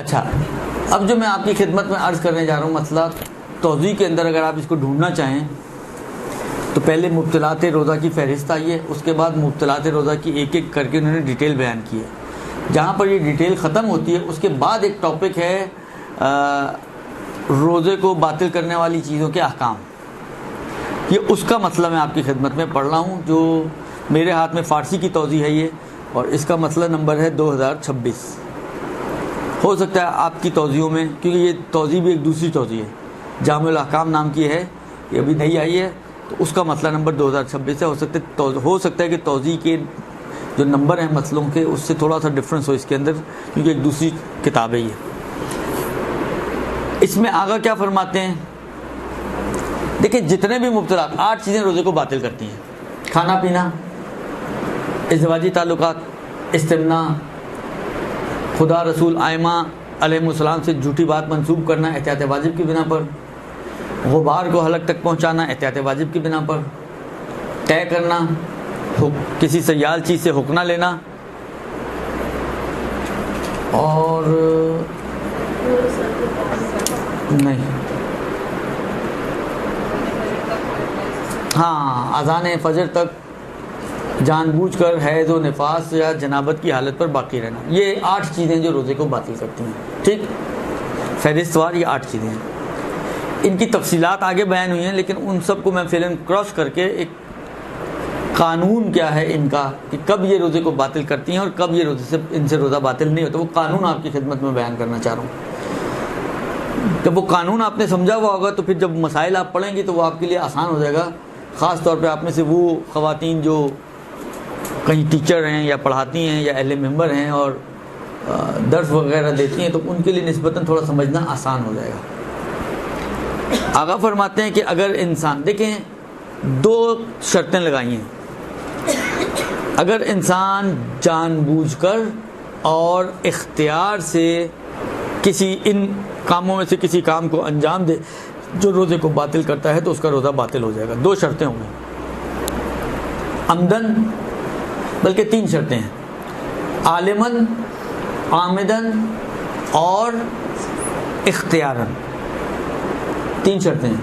اچھا، اب جو میں آپ کی خدمت میں عرض کرنے جا رہا ہوں مسئلہ توضیح کے اندر، اگر آپ اس کو ڈھونڈنا چاہیں تو پہلے مبطلات روزہ کی فہرست آئی ہے، اس کے بعد مبطلات روزہ کی ایک ایک کر کے انہوں نے ڈیٹیل بیان کی ہے۔ جہاں پر یہ ڈیٹیل ختم ہوتی ہے اس کے بعد ایک ٹاپک ہے روزے کو باطل کرنے والی چیزوں کے احکام۔ یہ اس کا مسئلہ میں آپ کی خدمت میں پڑھ رہا ہوں، جو میرے ہاتھ میں فارسی کی توضیح ہے یہ، اور اس کا مسئلہ نمبر ہے 2026۔ ہو سکتا ہے آپ کی توضیحوں میں، کیونکہ یہ توضیح بھی ایک دوسری توضیح ہے، جامع الاحکام نام کی ہے، یہ ابھی نہیں آئی ہے، تو اس کا مسئلہ نمبر 2026 ہے۔ ہو سکتا ہے کہ توضیح کے جو نمبر ہیں مسئلوں کے اس سے تھوڑا سا ڈفرنس ہو اس کے اندر، کیونکہ ایک دوسری کتاب ہے یہ۔ اس میں آگا کیا فرماتے ہیں؟ دیکھیں، جتنے بھی مبطلات 8 چیزیں روزے کو باطل کرتی ہیں: کھانا پینا، ازدواجی تعلقات، استمناء، خدا رسول ائمہ علیہ السلام سے جھوٹی بات منسوب کرنا احتیاط واجب کی بنا پر، غبار کو حلق تک پہنچانا احتیاط واجب کی بنا پر، طے کرنا، کسی سیال چیز سے حق نہ لینا، اور نہیں، ہاں، اذان فجر تک جان بوجھ کر حیض و نفاس یا جنابت کی حالت پر باقی رہنا۔ یہ 8 چیزیں جو روزے کو باطل کرتی ہیں، ٹھیک، فہرست وار یہ 8 چیزیں ہیں۔ ان کی تفصیلات آگے بیان ہوئی ہیں، لیکن ان سب کو میں فعلاً کراس کر کے ایک قانون کیا ہے ان کا، کہ کب یہ روزے کو باطل کرتی ہیں اور کب یہ ان سے روزہ باطل نہیں ہوتا، وہ قانون آپ کی خدمت میں بیان کرنا چاہ رہا ہوں۔ جب وہ قانون آپ نے سمجھا ہوا ہوگا تو پھر جب مسائل آپ پڑھیں گے تو وہ آپ کے لیے آسان ہو جائے گا، خاص طور پہ آپ میں سے وہ خواتین جو کہیں ٹیچر ہیں یا پڑھاتی ہیں یا اہل ممبر ہیں اور درس وغیرہ دیتی ہیں، تو ان کے لیے نسبتاً تھوڑا سمجھنا آسان ہو جائے گا۔ آگا فرماتے ہیں کہ اگر انسان، دیکھیں 2 شرطیں لگائی ہیں، اگر انسان جان بوجھ کر اور اختیار سے کسی ان کاموں میں سے کسی کام کو انجام دے جو روزے کو باطل کرتا ہے تو اس کا روزہ باطل ہو جائے گا۔ 2 شرطیں ہوں گی، عمدن، بلکہ 3 شرطیں ہیں، عالماً، عامداً اور اختیاراً، 3 شرطیں ہیں۔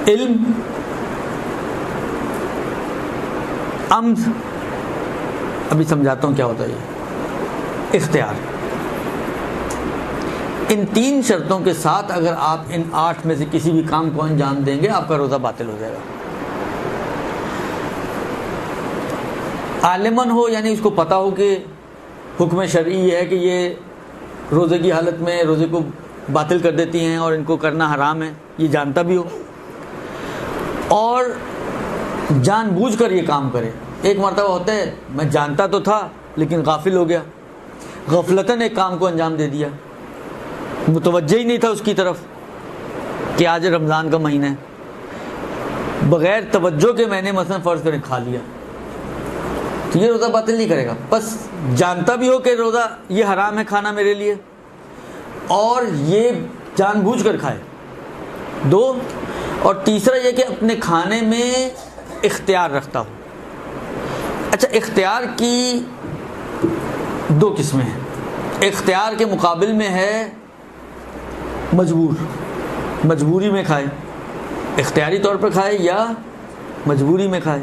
علم، عمد، ابھی سمجھاتا ہوں کیا ہوتا ہے یہ، اختیار۔ ان 3 شرطوں کے ساتھ اگر آپ ان 8 میں سے کسی بھی کام کو انجام دیں گے آپ کا روزہ باطل ہو جائے گا۔ عالماً ہو، یعنی اس کو پتہ ہو کہ حکم شرعی یہ ہے کہ یہ روزے کی حالت میں روزے کو باطل کر دیتی ہیں اور ان کو کرنا حرام ہے، یہ جانتا بھی ہو، اور جان بوجھ کر یہ کام کرے۔ ایک مرتبہ ہوتا ہے میں جانتا تو تھا لیکن غافل ہو گیا، غفلتاً ایک کام کو انجام دے دیا، متوجہ ہی نہیں تھا اس کی طرف کہ آج رمضان کا مہینہ ہے، بغیر توجہ کے میں نے مثلا فرض کریں کھا لیا، تو یہ روزہ باطل نہیں کرے گا۔ بس جانتا بھی ہو کہ روزہ یہ حرام ہے کھانا میرے لیے، اور یہ جان بوجھ کر کھائے، 2، اور تیسرا یہ کہ اپنے کھانے میں اختیار رکھتا ہو۔ اچھا، اختیار کی 2 قسمیں ہیں۔ اختیار کے مقابل میں ہے مجبوری میں کھائے، اختیاری طور پر کھائے یا مجبوری میں کھائے۔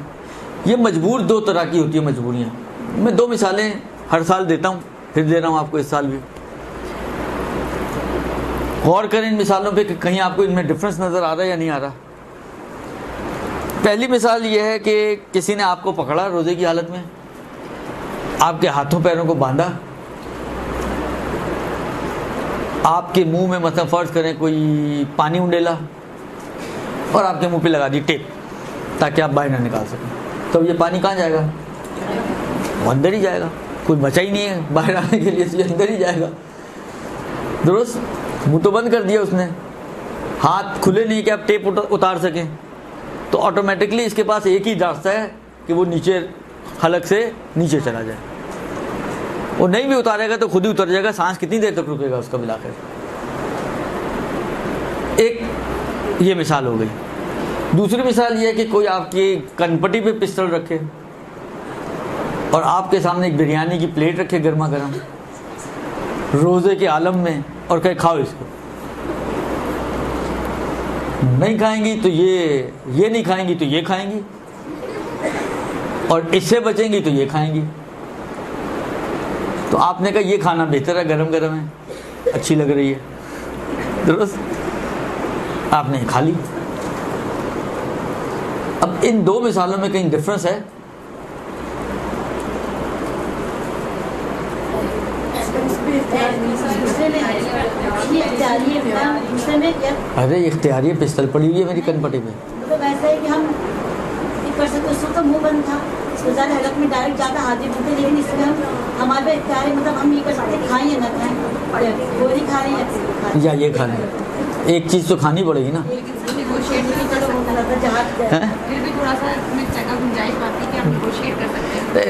یہ مجبور 2 طرح کی ہوتی ہے مجبوریاں، میں 2 مثالیں ہر سال دیتا ہوں، پھر دے رہا ہوں آپ کو اس سال بھی، غور کریں ان مثالوں پہ کہ کہیں آپ کو ان میں ڈفرنس نظر آ رہا ہے یا نہیں آ رہا۔ پہلی مثال یہ ہے کہ کسی نے آپ کو پکڑا روزے کی حالت میں، آپ کے ہاتھوں پیروں کو باندھا، آپ کے منہ میں مثلا فرض کریں کوئی پانی انڈیلا اور آپ کے منہ پہ لگا دی ٹیپ تاکہ آپ باہر نہ نکال سکیں، تو یہ پانی کہاں جائے گا؟ وہ اندر ہی جائے گا، کوئی بچا ہی نہیں ہے باہر آنے کے لیے، یہ اندر ہی جائے گا۔ درست، منہ تو بند کر دیا اس نے، ہاتھ کھلے نہیں کہ آپ ٹیپ اتار سکیں، تو آٹومیٹکلی اس کے پاس ایک ہی راستہ ہے کہ وہ نیچے حلق سے نیچے چلا جائے، وہ نہیں بھی اتارے گا تو خود ہی اتر جائے گا، سانس کتنی دیر تک رکے گا اس کا ملا کر۔ ایک یہ مثال ہو گئی۔ دوسری مثال یہ ہے کہ کوئی آپ کی کنپٹی پہ پستل رکھے اور آپ کے سامنے ایک بریانی کی پلیٹ رکھے گرما گرم، روزے کے عالم میں اور کہے کھاؤ اس کو، نہیں کھائیں گی تو یہ نہیں کھائیں گی تو یہ کھائیں گی، اور اس سے بچیں گی تو یہ کھائیں گی. تو آپ نے کہا یہ کھانا بہتر ہے، گرم گرم ہے، اچھی لگ رہی ہے، درست، آپ نے کھا لی. اب ان دو مثالوں میں کہیں ڈفرنس ہے؟ ارے اختیاری پستل پڑی ہوئی ہے میری کن پٹی میں. مطلب ایسا ہے کہ ہم کر سکتے، اس وقت منہ بند تھا، اس کو زیادہ حلق میں ڈائریکٹ جاتا حاضر ہوتے، لیکن اس میں ہم ہمارے پہ اختیار ہے، مطلب ہم یہ کر سکتے کھائیں یا نہ کھائیں، گولی کھا رہے ہیں یا یہ کھانا ہے. ایک چیز تو کھانی پڑے گی نا.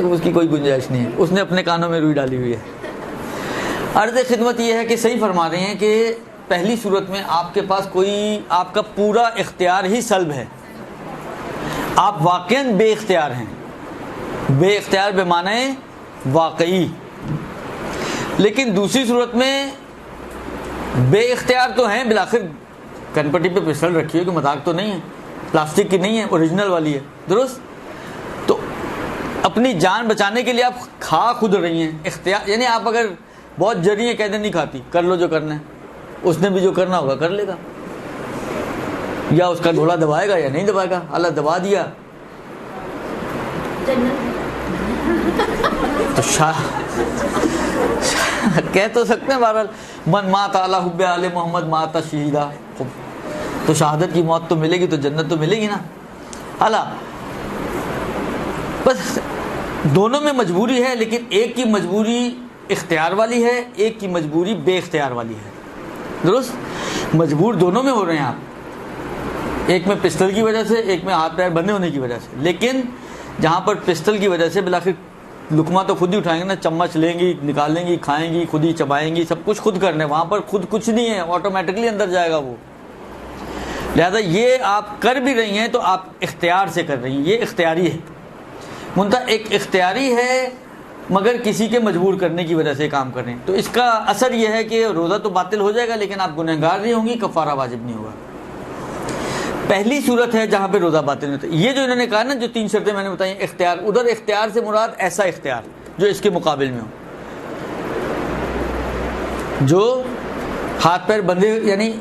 اس کی کوئی گنجائش نہیں ہے، اس نے اپنے کانوں میں روئی ڈالی ہوئی ہے. عرض خدمت یہ ہے کہ صحیح فرما رہے ہیں کہ پہلی صورت میں آپ کے پاس کوئی آپ کا پورا اختیار ہی سلب ہے، آپ واقعاً بے اختیار ہیں، بے اختیار بے معنی واقعی. لیکن دوسری صورت میں بے اختیار تو ہیں، بالآخر کن پٹی پہ پسٹل رکھی ہے، کہ مذاق تو نہیں ہے، پلاسٹک کی نہیں ہے، اوریجنل والی ہے، درست. تو اپنی جان بچانے کے لیے آپ کھا خود رہی ہیں. اختیار یعنی آپ اگر بہت جری ہیں، کہتے نہیں کھاتی، کر لو جو کرنا ہے، اس نے بھی جو کرنا ہوگا کر لے گا، یا اس کا گھوڑا دبائے گا یا نہیں دبائے گا. اللہ دبا دیا تو کہہ تو سکتے ہیں بہرحال من مات علی حب آل محمد مات شہیدہ، تو شہادت کی موت تو ملے گی، تو جنت تو ملے گی نا. اللہ بس دونوں میں مجبوری ہے، لیکن ایک کی مجبوری اختیار والی ہے، ایک کی مجبوری بے اختیار والی ہے، درست. مجبور دونوں میں ہو رہے ہیں آپ، ایک میں پسٹل کی وجہ سے، ایک میں ہاتھ پیر بندھے ہونے کی وجہ سے. لیکن جہاں پر پسٹل کی وجہ سے بالآخر لقمہ تو خود ہی اٹھائیں گے نا، چمچ لیں گی، نکالیں گی، کھائیں گی، خود ہی چبائیں گی، سب کچھ خود کرنے، وہاں پر خود کچھ نہیں ہے، آٹومیٹکلی اندر جائے گا وہ. لہذا یہ آپ کر بھی رہی ہیں تو آپ اختیار سے کر رہی ہیں، یہ اختیاری ہے. منتہا ایک اختیاری ہے مگر کسی کے مجبور کرنے کی وجہ سے کام کر رہے ہیں، تو اس کا اثر یہ ہے کہ روزہ تو باطل ہو جائے گا، لیکن آپ گنہگار نہیں ہوں گی، کفارہ واجب نہیں ہوگا. پہلی صورت ہے جہاں پہ روزہ باطل نہیں ہوتا. یہ جو انہوں نے کہا نا، جو 3 شرطیں میں نے بتائی، اختیار، ادھر اختیار سے مراد ایسا اختیار جو اس کے مقابل میں ہو، جو ہاتھ پیر بندھے، یعنی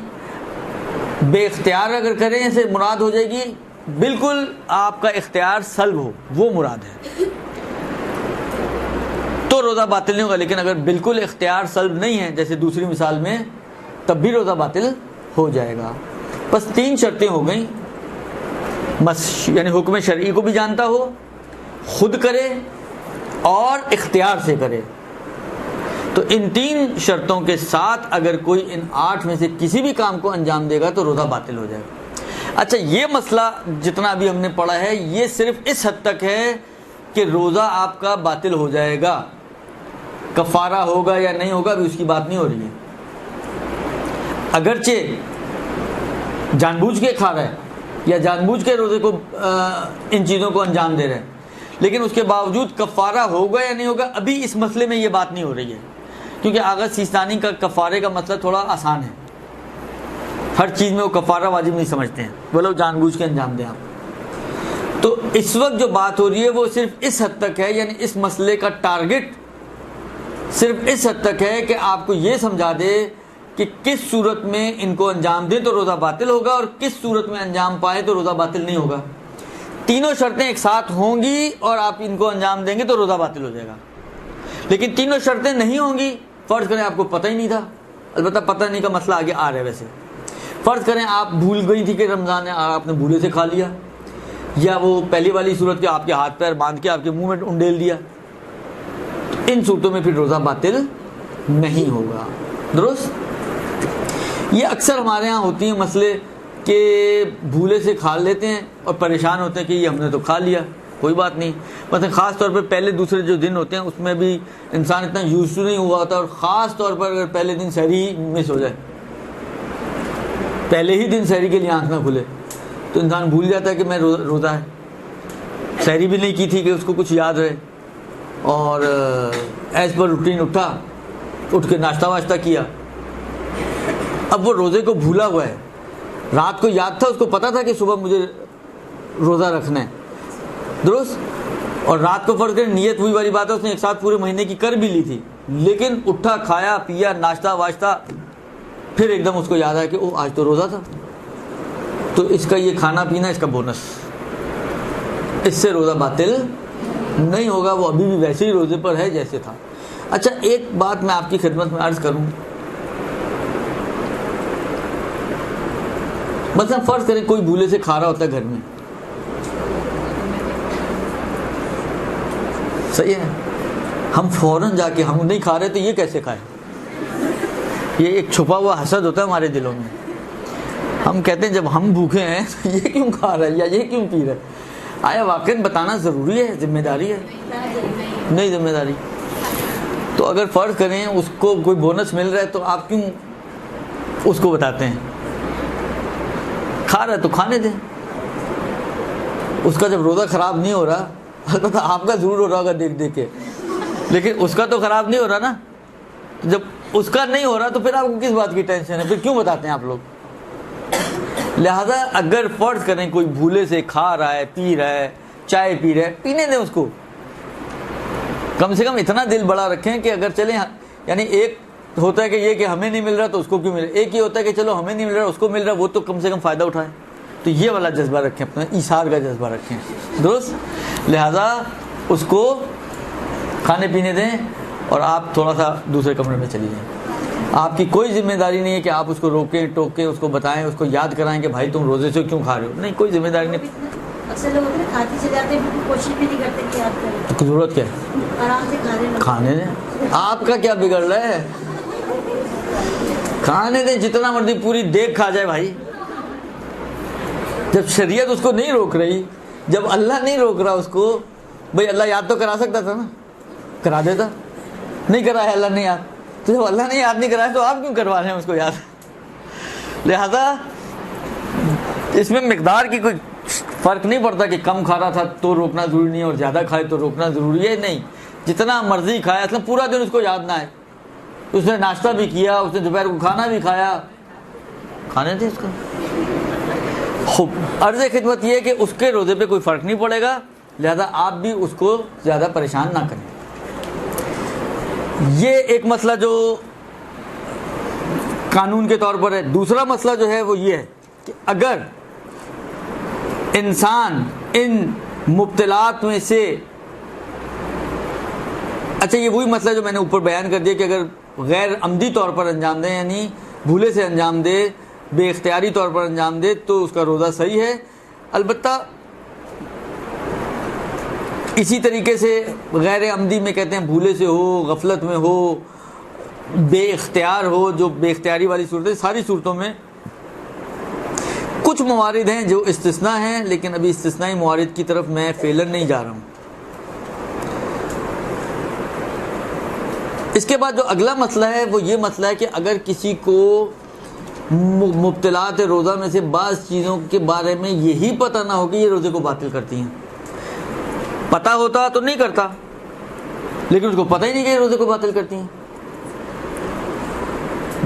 بے اختیار اگر کریں سے مراد ہو جائے گی بالکل آپ کا اختیار سلب ہو، وہ مراد ہے، تو روزہ باطل نہیں ہوگا. لیکن اگر بالکل اختیار سلب نہیں ہے جیسے دوسری مثال میں، تب بھی روزہ باطل ہو جائے گا. بس 3 شرطیں ہو گئیں، بس یعنی حکم شرعی کو بھی جانتا ہو، خود کرے اور اختیار سے کرے. تو ان 3 شرطوں کے ساتھ اگر کوئی ان 8 میں سے کسی بھی کام کو انجام دے گا تو روزہ باطل ہو جائے گا. اچھا، یہ مسئلہ جتنا ابھی ہم نے پڑھا ہے یہ صرف اس حد تک ہے کہ روزہ آپ کا باطل ہو جائے گا، کفارہ ہوگا یا نہیں ہوگا ابھی اس کی بات نہیں ہو رہی ہے. اگرچہ جان بوجھ کے کھا رہا ہے یا جان بوجھ کے روزے کو ان چیزوں کو انجام دے رہے ہیں، لیکن اس کے باوجود کفارہ ہوگا یا نہیں ہوگا ابھی اس مسئلے میں یہ بات نہیں ہو رہی ہے، کیونکہ آغا سیستانی کا کفارے کا مسئلہ تھوڑا آسان ہے. ہر چیز میں وہ کفارہ واجب نہیں سمجھتے ہیں، وہ لوگ جان بوجھ کے انجام دیں آپ. تو اس وقت جو بات ہو رہی ہے وہ صرف اس حد تک ہے، یعنی اس مسئلے کا ٹارگٹ صرف اس حد تک ہے کہ آپ کو یہ سمجھا دے کہ کس صورت میں ان کو انجام دیں تو روزہ باطل ہوگا اور کس صورت میں انجام پائے تو روزہ باطل نہیں ہوگا. تینوں شرطیں ایک ساتھ ہوں گی اور آپ ان کو انجام دیں گے تو روزہ باطل ہو جائے گا. لیکن تینوں شرطیں نہیں ہوں گی، فرض کریں آپ کو پتہ ہی نہیں تھا، البتہ پتہ نہیں کا مسئلہ آگے آ رہا ہے. ویسے فرض کریں آپ بھول گئی تھی کہ رمضان ہے، آپ نے بھولے سے کھا لیا، یا وہ پہلی والی صورت کے آپ کے ہاتھ پیر باندھ کے آپ کے منہ میں انڈیل دیا، ان صورتوں میں پھر روزہ باطل نہیں ہوگا. درست. یہ اکثر ہمارے ہاں ہوتی ہیں مسئلے کہ بھولے سے کھا لیتے ہیں اور پریشان ہوتے ہیں کہ یہ ہم نے تو کھا لیا، کوئی بات نہیں. مثلا خاص طور پر پہلے دوسرے جو دن ہوتے ہیں اس میں بھی انسان اتنا یوز نہیں ہوا ہوتا، اور خاص طور پر اگر پہلے دن سحری مس ہو جائے، پہلے ہی دن سحری کے لیے آنکھ نہ کھلے، تو انسان بھول جاتا ہے کہ میں روزہ ہے، سحری بھی نہیں کی تھی کہ اس کو کچھ یاد رہے، اور ایز پر روٹین اٹھا اٹھ کے ناشتہ واشتہ کیا. اب وہ روزے کو بھولا ہوا ہے, رات کو یاد تھا, اس کو پتا تھا کہ صبح مجھے روزہ رکھنا ہے, درست, اور رات کو فرض کریں نیت وہی والی بات ہے, اس نے ایک ساتھ پورے مہینے کی کر بھی لی تھی, لیکن اٹھا, کھایا پیا, ناشتہ واشتہ, پھر ایک دم اس کو یاد آیا کہ او آج تو روزہ تھا, تو اس کا یہ کھانا پینا اس کا بونس, اس سے روزہ باطل نہیں ہوگا, وہ ابھی بھی ویسے ہی روزے پر ہے جیسے تھا. اچھا ایک بات میں آپ کی خدمت میں عرض کروں, مثلا فرض کریں کوئی بھولے سے کھا رہا ہوتا ہے گھر میں, صحیح ہے, ہم فوراً جا کے ہم نہیں کھا رہے تو یہ کیسے کھائے, یہ ایک چھپا ہوا حسد ہوتا ہے ہمارے دلوں میں. ہم کہتے ہیں جب ہم بھوکے ہیں تو یہ کیوں کھا رہا ہے یا یہ کیوں پی رہا ہے. آیا واقعی بتانا ضروری ہے, ذمہ داری ہے, نہیں ذمہ داری. تو اگر فرض کریں اس کو کوئی بونس مل رہا ہے تو آپ کیوں اس کو بتاتے ہیں, کھا رہا ہے تو کھانے دیں, اس کا جب روزہ خراب نہیں ہو رہا, البتہ آپ کا ضرور ہو رہا ہوگا دیکھ دیکھ کے, لیکن اس کا تو خراب نہیں ہو رہا نا, جب اس کا نہیں ہو رہا تو پھر آپ کو کس بات کی ٹینشن ہے, پھر کیوں بتاتے ہیں آپ لوگ. لہذا اگر فرض کریں کوئی بھولے سے کھا رہا ہے, پی رہا ہے, چائے پی رہا ہے, پینے دیں اس کو, کم سے کم اتنا دل بڑا رکھیں کہ اگر چلیں, یعنی ایک ہوتا ہے کہ یہ کہ ہمیں نہیں مل رہا تو اس کو کیوں مل رہا, ایک یہ ہوتا ہے کہ چلو ہمیں نہیں مل رہا اس کو مل رہا, وہ تو کم سے کم فائدہ اٹھائیں. تو یہ والا جذبہ رکھیں, اپنا ایثار کا جذبہ رکھیں, درست. لہذا اس کو کھانے پینے دیں اور آپ تھوڑا سا دوسرے کمرے میں چلی جائیں. آپ کی کوئی ذمہ داری نہیں ہے کہ آپ اس کو روکیں ٹوکیں, اس کو بتائیں, اس کو یاد کرائیں کہ بھائی تم روزے سے کیوں کھا رہے ہو, نہیں, کوئی ذمہ داری نہیں. اکثر لوگ ہوتے ہیں کھاتے چلے جاتے ہیں, کوشش بھی نہیں کرتے کہ یاد کریں. تو ضرورت کیا ہے, آرام سے کھا رہے ہیں, کھانے دیں. آپ کا کیا بگڑ رہا ہے, کھانے دیں, جتنا مرضی پوری دیکھ کھا جائے بھائی. جب شریعت اس کو نہیں روک رہی, جب اللہ نہیں روک رہا اس کو, بھائی اللہ یاد تو کرا سکتا تھا نا, کرا دیتا, نہیں کرا ہے اللہ نے یاد, تو جب اللہ نے یاد نہیں کرایا تو آپ کیوں کروا رہے ہیں اس کو یاد. لہذا اس میں مقدار کی کوئی فرق نہیں پڑتا کہ کم کھا رہا تھا تو روکنا ضروری نہیں اور زیادہ کھائے تو روکنا ضروری ہے, نہیں, جتنا مرضی کھایا, اصلا پورا دن اس کو یاد نہ آئے, اس نے ناشتہ بھی کیا, اس نے دوپہر کو کھانا بھی کھایا, کھانے تھے اس کو. خوب عرض خدمت یہ ہے کہ اس کے روزے پہ کوئی فرق نہیں پڑے گا, لہذا آپ بھی اس کو زیادہ پریشان نہ کریں. یہ ایک مسئلہ جو قانون کے طور پر ہے. دوسرا مسئلہ جو ہے وہ یہ ہے کہ اگر انسان ان مبتلات میں سے, اچھا یہ وہی مسئلہ جو میں نے اوپر بیان کر دیا کہ اگر غیر عمدی طور پر انجام دے, یعنی بھولے سے انجام دے, بے اختیاری طور پر انجام دے, تو اس کا روزہ صحیح ہے. البتہ اسی طریقے سے غیر عمدی میں کہتے ہیں بھولے سے ہو, غفلت میں ہو, بے اختیار ہو, جو بے اختیاری والی صورتیں, ساری صورتوں میں کچھ موارد ہیں جو استثناء ہیں, لیکن ابھی استثنائی موارد کی طرف میں فعلاً نہیں جا رہا ہوں. اس کے بعد جو اگلا مسئلہ ہے وہ یہ مسئلہ ہے کہ اگر کسی کو مبتلات روزہ میں سے بعض چیزوں کے بارے میں یہی پتہ نہ ہو کہ یہ روزے کو باطل کرتی ہیں, پتہ ہوتا تو نہیں کرتا, لیکن اس کو پتہ ہی نہیں کہ یہ روزے کو باطل کرتی ہیں.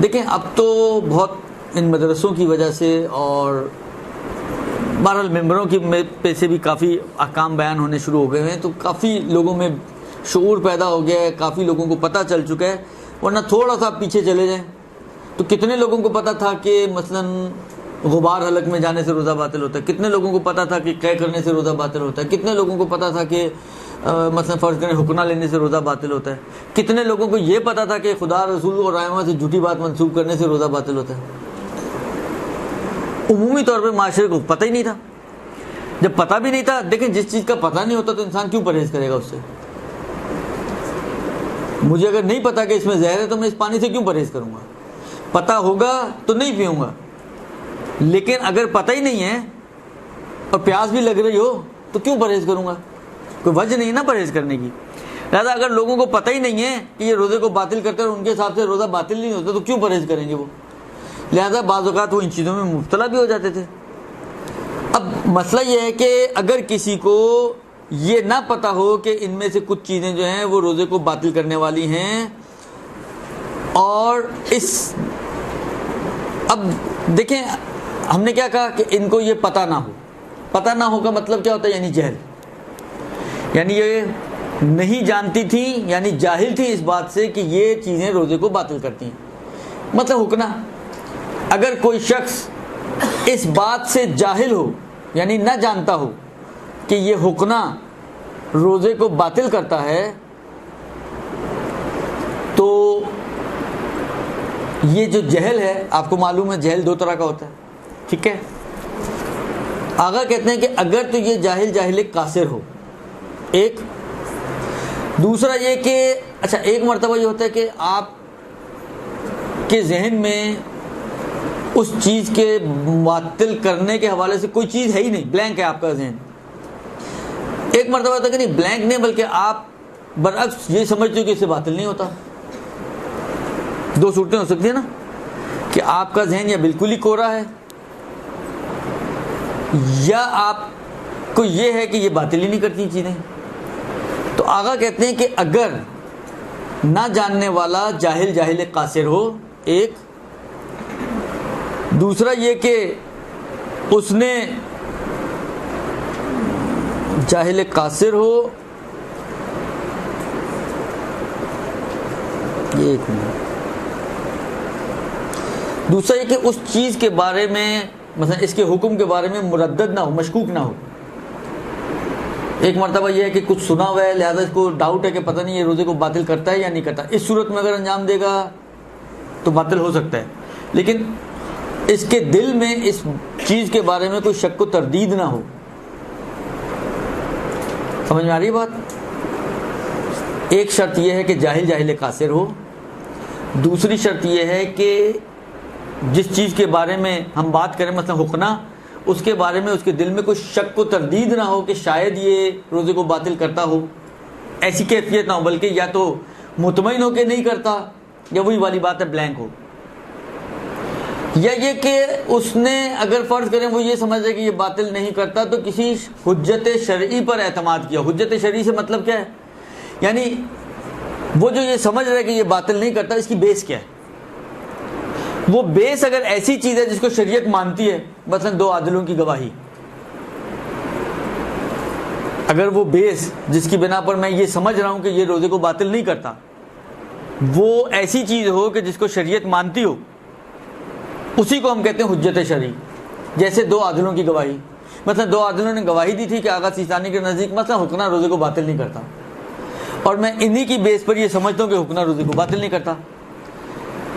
دیکھیں اب تو بہت ان مدرسوں کی وجہ سے اور بہرحال ممبروں کی پہ سے بھی کافی احکام بیان ہونے شروع ہو گئے ہیں, تو کافی لوگوں میں شعور پیدا ہو گیا ہے, کافی لوگوں کو پتہ چل چکا ہے. ورنہ تھوڑا سا پیچھے چلے جائیں تو کتنے لوگوں کو پتہ تھا کہ مثلاً غبار حلق میں جانے سے روزہ باطل ہوتا ہے, کتنے لوگوں کو پتہ تھا کہ قے کرنے سے روزہ باطل ہوتا ہے, کتنے لوگوں کو پتہ تھا کہ مثلا فرض کریں حکمہ لینے سے روزہ باطل ہوتا ہے, کتنے لوگوں کو یہ پتہ تھا کہ خدا رسول اور ائمہ سے جھوٹی بات منسوب کرنے سے روزہ باطل ہوتا ہے. عمومی طور پہ معاشرے کو پتہ ہی نہیں تھا. جب پتہ بھی نہیں تھا, دیکھیں جس چیز کا پتہ نہیں ہوتا تو انسان کیوں پرہیز کرے گا اس سے. مجھے اگر نہیں پتا کہ اس میں زہر ہے تو میں اس پانی سے کیوں پرہیز کروں گا, پتہ ہوگا تو نہیں پیوں گا. لیکن اگر پتہ ہی نہیں ہے اور پیاس بھی لگ رہی ہو تو کیوں پرہیز کروں گا, کوئی وجہ نہیں نا پرہیز کرنے کی. لہٰذا اگر لوگوں کو پتہ ہی نہیں ہے کہ یہ روزے کو باطل کرتے ہیں اور ان کے حساب سے روزہ باطل نہیں ہوتا تو کیوں پرہیز کریں گے وہ. لہذا بعض اوقات وہ ان چیزوں میں مبتلا بھی ہو جاتے تھے. اب مسئلہ یہ ہے کہ اگر کسی کو یہ نہ پتہ ہو کہ ان میں سے کچھ چیزیں جو ہیں وہ روزے کو باطل کرنے والی ہیں, اور اب دیکھیں ہم نے کیا کہا کہ ان کو یہ پتہ نہ ہو. پتہ نہ ہو کا مطلب کیا ہوتا ہے؟ یعنی جہل، یعنی یہ نہیں جانتی تھی، یعنی جاہل تھی اس بات سے کہ یہ چیزیں روزے کو باطل کرتی ہیں. مطلب حکنا، اگر کوئی شخص اس بات سے جاہل ہو یعنی نہ جانتا ہو کہ یہ حکنا روزے کو باطل کرتا ہے، تو یہ جو جہل ہے، آپ کو معلوم ہے جہل دو طرح کا ہوتا ہے، ٹھیک ہے. آگا کہتے ہیں کہ اگر تو یہ جاہل قاصر ہو، ایک. دوسرا یہ کہ اچھا ایک مرتبہ یہ ہوتا ہے کہ آپ کے ذہن میں اس چیز کے باطل کرنے کے حوالے سے کوئی چیز ہے ہی نہیں، بلینک ہے آپ کا ذہن. ایک مرتبہ ہوتا ہے کہ نہیں بلینک نہیں، بلکہ آپ برعکس یہ سمجھتے ہو کہ اس سے باطل نہیں ہوتا. دو صورتیں ہو سکتی ہیں نا، کہ آپ کا ذہن یا بالکل ہی کوڑا ہے، یا آپ کو یہ ہے کہ یہ باطل ہی نہیں کرتی چیزیں. تو آگا کہتے ہیں کہ اگر نہ جاننے والا جاہل قاصر ہو، ایک. دوسرا یہ کہ اس نے جاہل قاصر ہو، یہ ایک منٹ. دوسرا یہ کہ اس چیز کے بارے میں مثلا اس کے حکم کے بارے میں مردد نہ ہو، مشکوک نہ ہو. ایک مرتبہ یہ ہے کہ کچھ سنا ہوا ہے، لہذا اس کو ڈاؤٹ ہے کہ پتہ نہیں یہ روزے کو باطل کرتا ہے یا نہیں کرتا. اس صورت میں اگر انجام دے گا تو باطل ہو سکتا ہے، لیکن اس کے دل میں اس چیز کے بارے میں کوئی شک و تردید نہ ہو. سمجھ میں آ رہی ہے بات؟ ایک شرط یہ ہے کہ جاہل قاصر ہو. دوسری شرط یہ ہے کہ جس چیز کے بارے میں ہم بات کریں مثلا حکنا، اس کے بارے میں اس کے دل میں کوئی شک و تردید نہ ہو کہ شاید یہ روزے کو باطل کرتا ہو. ایسی کیفیت نہ ہو، بلکہ یا تو مطمئن ہو کہ نہیں کرتا، یا وہی والی بات ہے بلینک ہو. یا یہ کہ اس نے اگر فرض کریں وہ یہ سمجھ رہے کہ یہ باطل نہیں کرتا، تو کسی حجت شرعی پر اعتماد کیا. حجت شرعی سے مطلب کیا ہے؟ یعنی وہ جو یہ سمجھ رہے کہ یہ باطل نہیں کرتا، اس کی بیس کیا ہے؟ وہ بیس اگر ایسی چیز ہے جس کو شریعت مانتی ہے، مثلا دو عادلوں کی گواہی، اگر وہ بیس جس کی بنا پر میں یہ سمجھ رہا ہوں کہ یہ روزے کو باطل نہیں کرتا، وہ ایسی چیز ہو کہ جس کو شریعت مانتی ہو، اسی کو ہم کہتے ہیں حجت شرعی. جیسے دو عادلوں کی گواہی، مثلا دو عادلوں نے گواہی دی تھی کہ آغا سیستانی کے نزدیک مثلا حکنا روزے کو باطل نہیں کرتا، اور میں انہی کی بیس پر یہ سمجھتا ہوں کہ حکنا روزے کو باطل نہیں کرتا.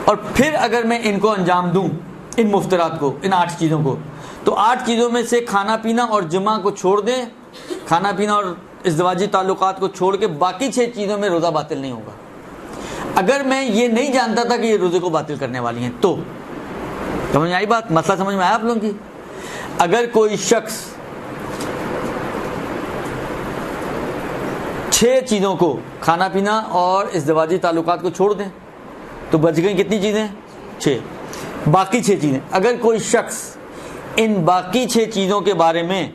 اور پھر اگر میں ان کو انجام دوں، ان مفترات کو، ان 8 چیزوں کو، تو 8 چیزوں میں سے کھانا پینا اور جمع کو چھوڑ دیں، کھانا پینا اور ازدواجی تعلقات کو چھوڑ کے باقی 6 چیزوں میں روزہ باطل نہیں ہوگا. اگر میں یہ نہیں جانتا تھا کہ یہ روزے کو باطل کرنے والی ہیں، تو سمجھ میں آئی بات؟ مسئلہ سمجھ میں آیا آپ لوگوں کی؟ اگر کوئی شخص 6 چیزوں کو، کھانا پینا اور ازدواجی تعلقات کو چھوڑ دیں، تو بچ گئیں کتنی چیزیں؟ 6. باقی 6 چیزیں، اگر کوئی شخص ان باقی 6 چیزوں کے بارے میں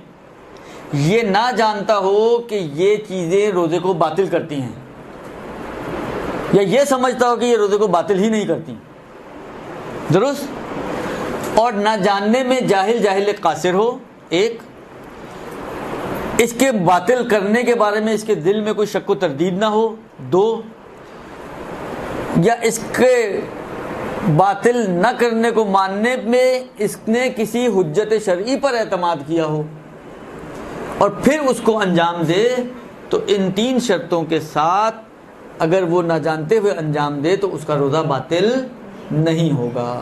یہ نہ جانتا ہو کہ یہ چیزیں روزے کو باطل کرتی ہیں، یا یہ سمجھتا ہو کہ یہ روزے کو باطل ہی نہیں کرتی، درست، اور نہ جاننے میں جاہل قاصر ہو، ایک. اس کے باطل کرنے کے بارے میں اس کے دل میں کوئی شک و تردید نہ ہو، 2. یا اس کے باطل نہ کرنے کو ماننے میں اس نے کسی حجت شرعی پر اعتماد کیا ہو اور پھر اس کو انجام دے. تو ان 3 شرطوں کے ساتھ اگر وہ نہ جانتے ہوئے انجام دے تو اس کا روزہ باطل نہیں ہوگا.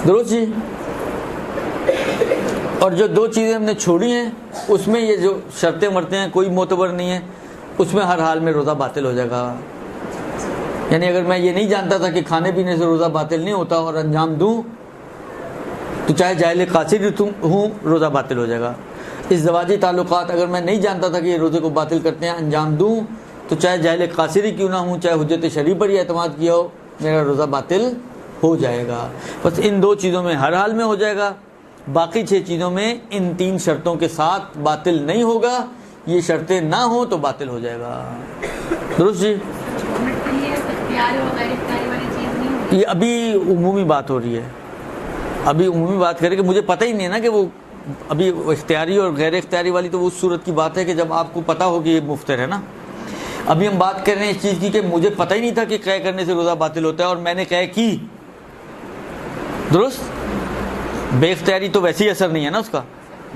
درست جی؟ اور جو 2 چیزیں ہم نے چھوڑی ہیں اس میں یہ جو شرطیں مرتے ہیں کوئی معتبر نہیں ہے، اس میں ہر حال میں روزہ باطل ہو جائے گا. یعنی اگر میں یہ نہیں جانتا تھا کہ کھانے پینے سے روزہ باطل نہیں ہوتا اور انجام دوں تو چاہے جاہل قاصر ہوں روزہ باطل ہو جائے گا. ازدواجی تعلقات اگر میں نہیں جانتا تھا کہ یہ روزے کو باطل کرتے ہیں، انجام دوں تو چاہے جاہل قاصر ہی کیوں نہ ہوں، چاہے حجت شرعی پر ہی اعتماد کیا ہو، میرا روزہ باطل ہو جائے گا. بس ان 2 چیزوں میں ہر حال میں ہو جائے گا، باقی 6 چیزوں میں ان 3 شرطوں کے ساتھ باطل نہیں ہوگا. یہ شرطیں نہ ہوں تو باطل ہو جائے گا. درست جی؟ یہ ابھی عمومی بات ہو رہی ہے، ابھی عمومی بات کریں کہ مجھے پتہ ہی نہیں ہے نا کہ وہ ابھی اختیاری اور غیر اختیاری والی تو اس صورت کی بات ہے کہ جب آپ کو پتہ ہو کہ یہ مفطر ہے نا. ابھی ہم بات کر رہے ہیں اس چیز کی کہ مجھے پتہ ہی نہیں تھا کہ قے کرنے سے روزہ باطل ہوتا ہے اور میں نے قے کی، درست؟ بے اختیاری تو ویسے ہی اثر نہیں ہے نا اس کا،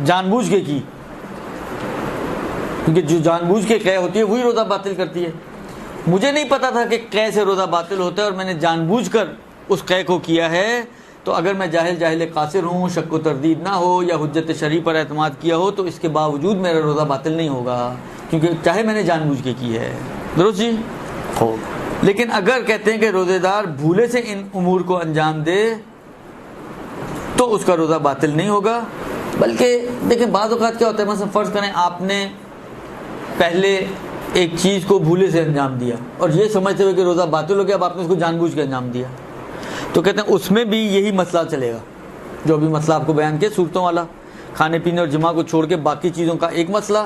جان بوجھ کے کی، کیونکہ جو جان بوجھ کے قے ہوتی ہے وہی روزہ باطل کرتی ہے. مجھے نہیں پتا تھا کہ قے سے روزہ باطل ہوتا ہے اور میں نے جان بوجھ کر اس قے کو کیا ہے، تو اگر میں جاہل قاصر ہوں، شک و تردید نہ ہو یا حجت شرعی پر اعتماد کیا ہو، تو اس کے باوجود میرا روزہ باطل نہیں ہوگا، کیونکہ چاہے میں نے جان بوجھ کے کی ہے. درست جی؟ خوب. لیکن اگر کہتے ہیں کہ روزے دار بھولے سے ان امور کو انجام دے تو اس کا روزہ باطل نہیں ہوگا. بلکہ دیکھیں بعض اوقات کیا ہوتا ہے، مثلا فرض کریں آپ نے پہلے ایک چیز کو بھولے سے انجام دیا اور یہ سمجھتے ہوئے کہ روزہ باطل ہو گیا، اب آپ نے اس کو جان بوجھ کے انجام دیا، تو کہتے ہیں اس میں بھی یہی مسئلہ چلے گا جو ابھی مسئلہ آپ کو بیان کیا صورتوں والا، کھانے پینے اور جمع کو چھوڑ کے باقی چیزوں کا ایک مسئلہ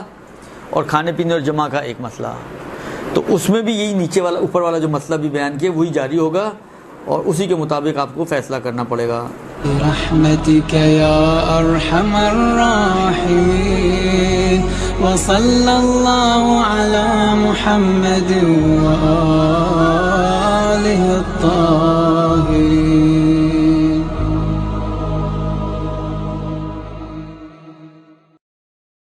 اور کھانے پینے اور جمع کا ایک مسئلہ، تو اس میں بھی یہی نیچے والا اوپر والا جو مسئلہ بھی بیان کیا وہی جاری ہوگا اور اسی کے مطابق آپ کو فیصلہ کرنا پڑے گا. برحمتك يا أرحم الراحمين وصلى الله على محمد وآله